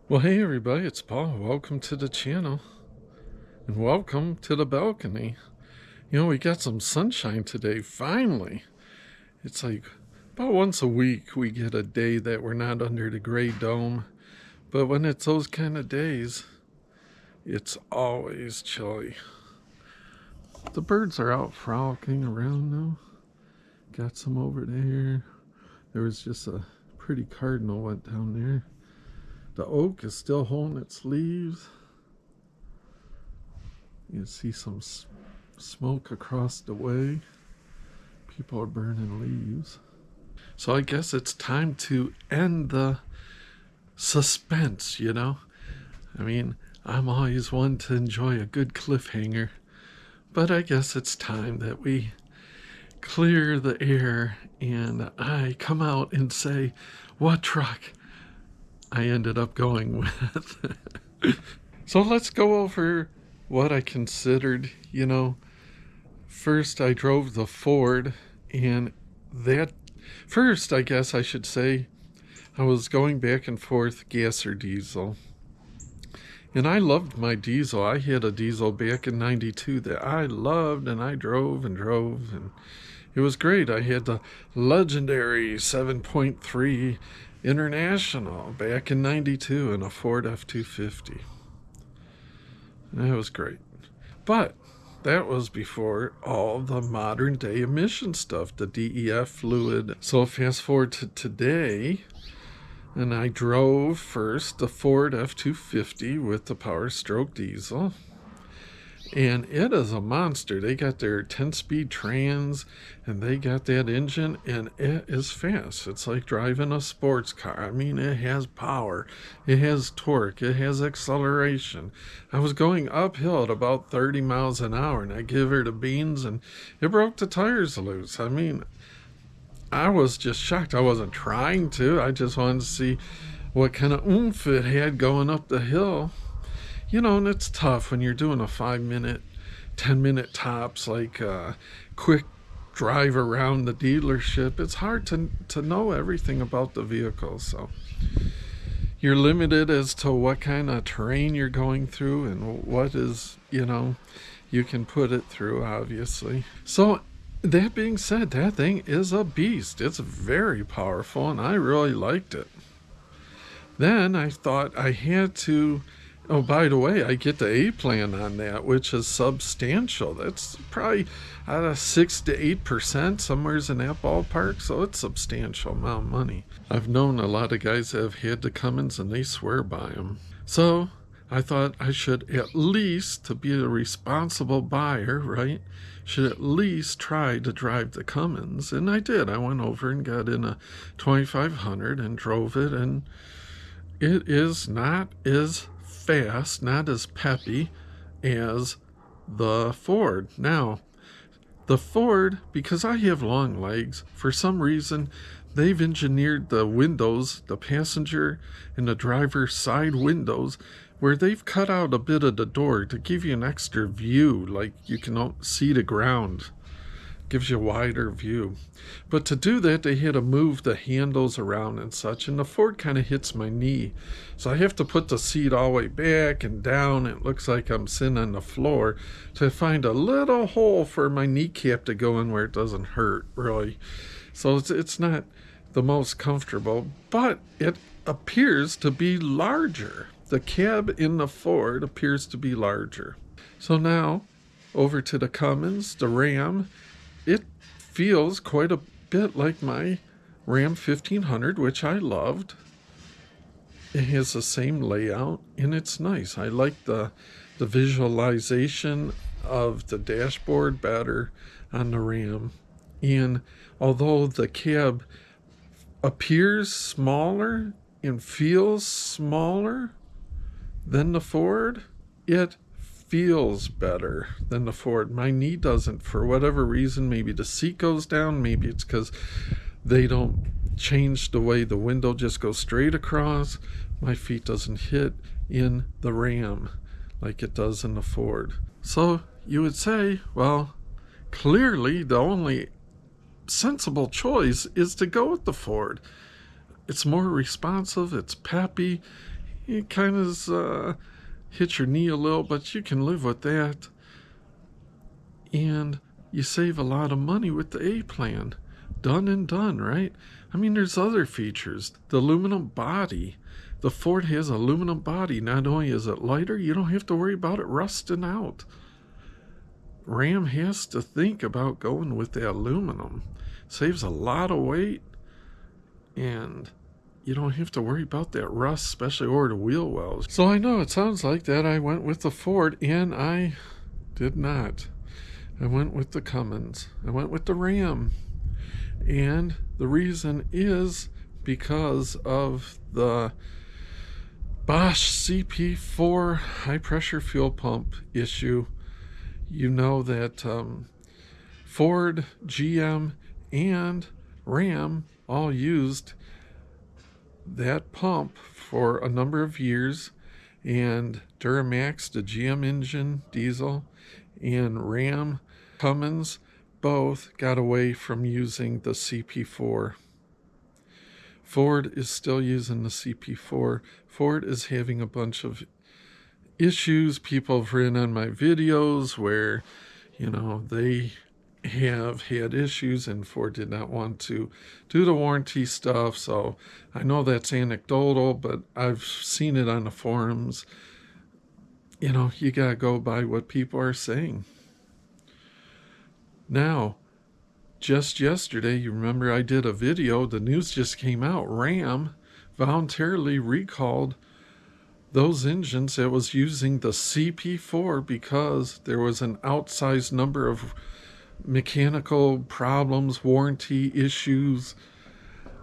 Well, hey everybody, it's Paul. Welcome to the channel and welcome to the balcony. We got some sunshine today, finally. It's like about once a week we get a day that we're not under the gray dome. But when it's those kind of days, it's always chilly. The birds are out frolicking around now. Got some over there. There was just a pretty cardinal went down there. The oak is still holding its leaves. You see some smoke across the way. People are burning leaves. So I guess it's time to end the suspense, I mean, I'm always one to enjoy a good cliffhanger. But I guess it's time that we clear the air and I come out and say what truck I ended up going with. So let's go over what I considered. First I drove the Ford, and that first, I guess I should say, I was going back and forth gas or diesel. And I loved my diesel. I had a diesel back in 92 that I loved, and I drove and drove, and it was great. I had the legendary 7.3 International back in 92 in a Ford F-250. And that was great. But that was before all the modern day emission stuff, the DEF fluid. So fast forward to today, and I drove first the Ford F-250 with the Power Stroke diesel. And it is a monster. They got their 10-speed trans, and they got that engine, and it is fast. It's like driving a sports car. I mean, it has power, it has torque, it has acceleration. I was going uphill at about 30 miles an hour, and I give her the beans, and it broke the tires loose. I mean, I was just shocked. I wasn't trying to. I just wanted to see what kind of oomph it had going up the hill. And it's tough when you're doing a 5-minute, 10-minute tops, like quick drive around the dealership. It's hard to know everything about the vehicle. So you're limited as to what kind of terrain you're going through and what is, you can put it through, obviously. So that being said, that thing is a beast. It's very powerful, and I really liked it. Then I thought I had to... Oh, by the way, I get the A plan on that, which is substantial. That's probably out of 6 to 8%, somewhere's in that ballpark. So it's a substantial amount of money. I've known a lot of guys that have had the Cummins, and they swear by them. So I thought I should at least, to be a responsible buyer, right, should at least try to drive the Cummins. And I did. I went over and got in a 2500 and drove it, and it is not as fast, not as peppy as the Ford. Now, the Ford, because I have long legs, for some reason, they've engineered the windows, the passenger and the driver's side windows, where they've cut out a bit of the door to give you an extra view, like you can see the ground. Gives you a wider view. But to do that, they had to move the handles around and such, and the Ford kind of hits my knee. So I have to put the seat all the way back and down. It looks like I'm sitting on the floor to find a little hole for my kneecap to go in where it doesn't hurt, really. So it's not the most comfortable, but it appears to be larger. The cab in the Ford appears to be larger. So now, over to the Cummins, the Ram. It feels quite a bit like my Ram 1500, which I loved. It has the same layout, and it's nice. I like the visualization of the dashboard better on the Ram. And although the cab appears smaller and feels smaller than the Ford, it feels better than the Ford. My knee doesn't, for whatever reason. Maybe the seat goes down, maybe it's because they don't change the way the window just goes straight across. My feet doesn't hit in the Ram like it does in the Ford. So you would say, well, clearly the only sensible choice is to go with the Ford. It's more responsive, it's peppy, it kind of hits your knee a little, but you can live with that. And you save a lot of money with the A plan. Done and done, right? I mean, there's other features. The aluminum body. The Ford has aluminum body. Not only is it lighter, you don't have to worry about it rusting out. Ram has to think about going with the aluminum. Saves a lot of weight, and you don't have to worry about that rust, especially over the wheel wells. So I know it sounds like that I went with the Ford, and I did not. I went with the Cummins. I went with the Ram. And the reason is because of the Bosch CP4 high pressure fuel pump issue. You know that Ford, GM, and Ram all used that pump for a number of years, and Duramax, the GM engine diesel, and Ram Cummins both got away from using the CP4. Ford is still using the CP4. Ford is having a bunch of issues. People have written on my videos where, they have had issues and Ford did not want to do the warranty stuff. So I know that's anecdotal, but I've seen it on the forums. You got to go by what people are saying. Now, just yesterday, you remember I did a video, the news just came out, Ram voluntarily recalled those engines that was using the CP4 because there was an outsized number of mechanical problems, warranty issues.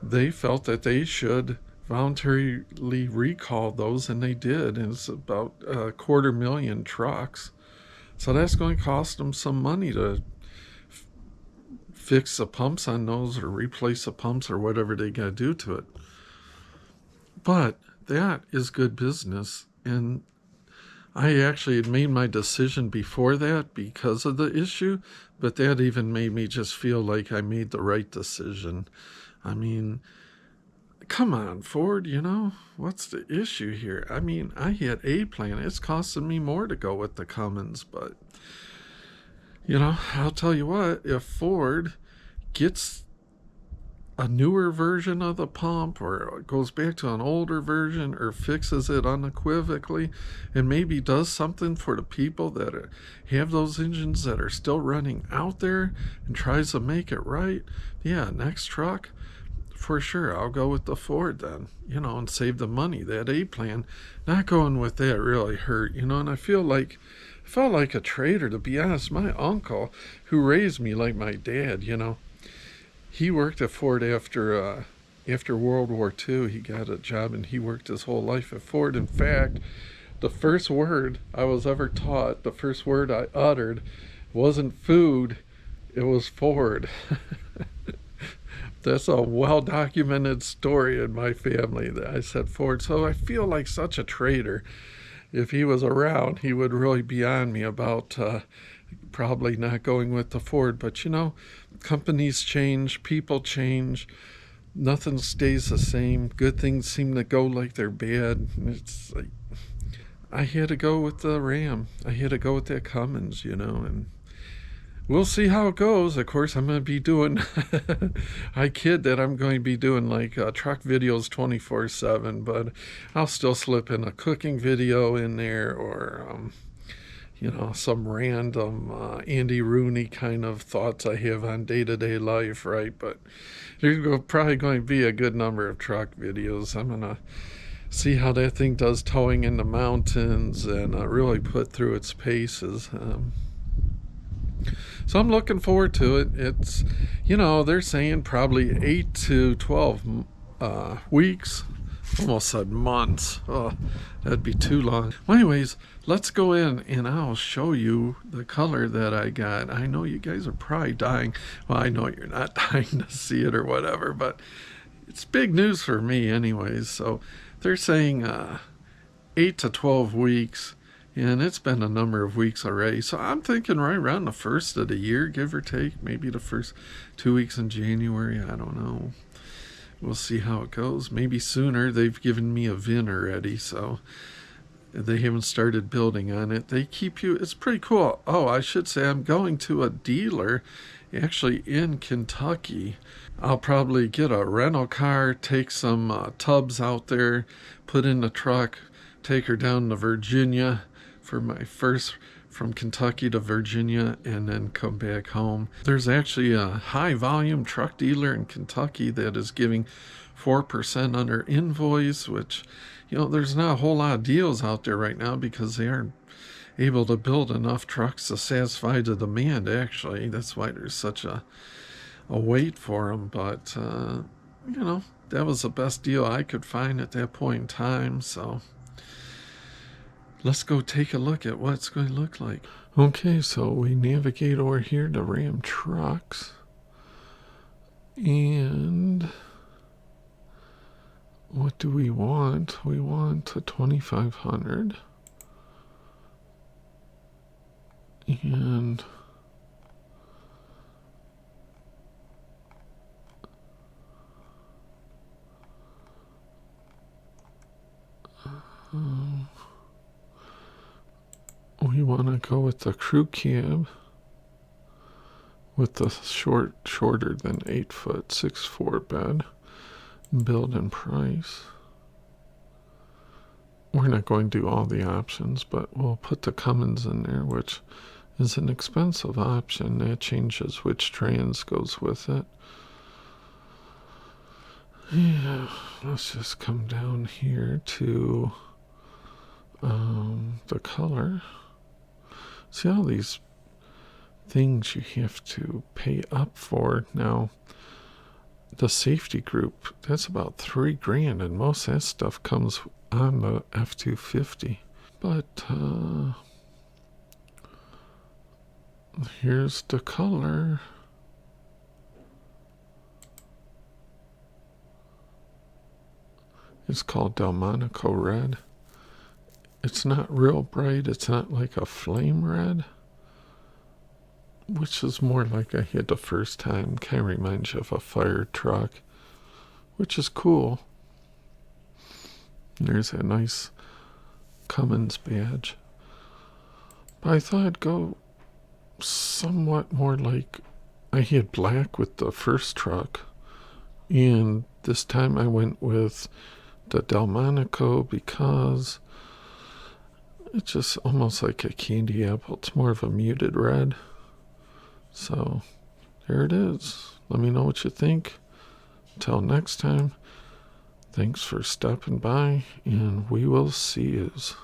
They felt that they should voluntarily recall those, and they did, and it's about 250,000 trucks. So that's going to cost them some money to fix the pumps on those or replace the pumps or whatever they got to do to it. But that is good business. And I actually had made my decision before that because of the issue, but that even made me just feel like I made the right decision. I mean, come on, Ford, what's the issue here? I mean, I had a plan. It's costing me more to go with the Cummins, but I'll tell you what, if Ford gets a newer version of the pump or goes back to an older version or fixes it unequivocally and maybe does something for the people that have those engines that are still running out there and tries to make it right, next truck, for sure, I'll go with the Ford then, and save the money. That A plan, not going with that really hurt, and I felt like a traitor, to be honest. My uncle, who raised me like my dad, he worked at Ford after World War II. He got a job and he worked his whole life at Ford. In fact, the first word I was ever taught, the first word I uttered wasn't food, it was Ford. That's a well-documented story in my family that I said Ford. So I feel like such a traitor. If he was around, he would really be on me about probably not going with the Ford. But companies change, people change, nothing stays the same. Good things seem to go like they're bad. It's like I had to go with the Ram. I had to go with that Cummins, and we'll see how it goes. Of course, I'm going to be doing, I kid that I'm going to be doing like truck videos 24/7, but I'll still slip in a cooking video in there or, some random Andy Rooney kind of thoughts I have on day-to-day life, right? But there's probably going to be a good number of truck videos. I'm going to see how that thing does towing in the mountains and really put through its paces. So I'm looking forward to it. It's, they're saying probably 8 to 12 weeks. Almost said months. Oh, that'd be too long. Well, anyways, let's go in and I'll show you the color that I got. I know you guys are probably dying. Well, I know you're not dying to see it or whatever, but it's big news for me anyways. So they're saying 8 to 12 weeks. And it's been a number of weeks already. So I'm thinking right around the first of the year, give or take, maybe the first 2 weeks in January. I don't know. we'll see how it goes. Maybe sooner. They've given me a VIN already, so they haven't started building on it. They keep you, it's pretty cool. Oh, I should say I'm going to a dealer actually in Kentucky. I'll probably get a rental car, take some tubs out there, put in the truck, take her down to Virginia for my first from Kentucky to Virginia, and then come back home. There's actually a high volume truck dealer in Kentucky that is giving 4% under invoice, which, there's not a whole lot of deals out there right now because they aren't able to build enough trucks to satisfy the demand, actually. That's why there's such a wait for them. But, that was the best deal I could find at that point in time, so let's go take a look at what it's going to look like. Okay, so we navigate over here to Ram Trucks. And what do we want? We want a 2500. And we want to go with the crew cab with the shorter than 8 foot 6'4" bed, build and price. We're not going to do all the options, but we'll put the Cummins in there, which is an expensive option. That changes which trans goes with it. Yeah, let's just come down here to the color. See all these things you have to pay up for. Now, the safety group, that's about $3,000, and most of that stuff comes on the F-250. But here's the color. It's called Delmonico Red. It's not real bright. It's not like a flame red, which is more like I had the first time. Kind of reminds you of a fire truck, which is cool. There's a nice Cummins badge. But I thought I'd go somewhat more like I had black with the first truck, and this time I went with the Delmonico because it's just almost like a candy apple. It's more of a muted red. So there it is. Let me know what you think. Till next time, thanks for stopping by, and we will see yous.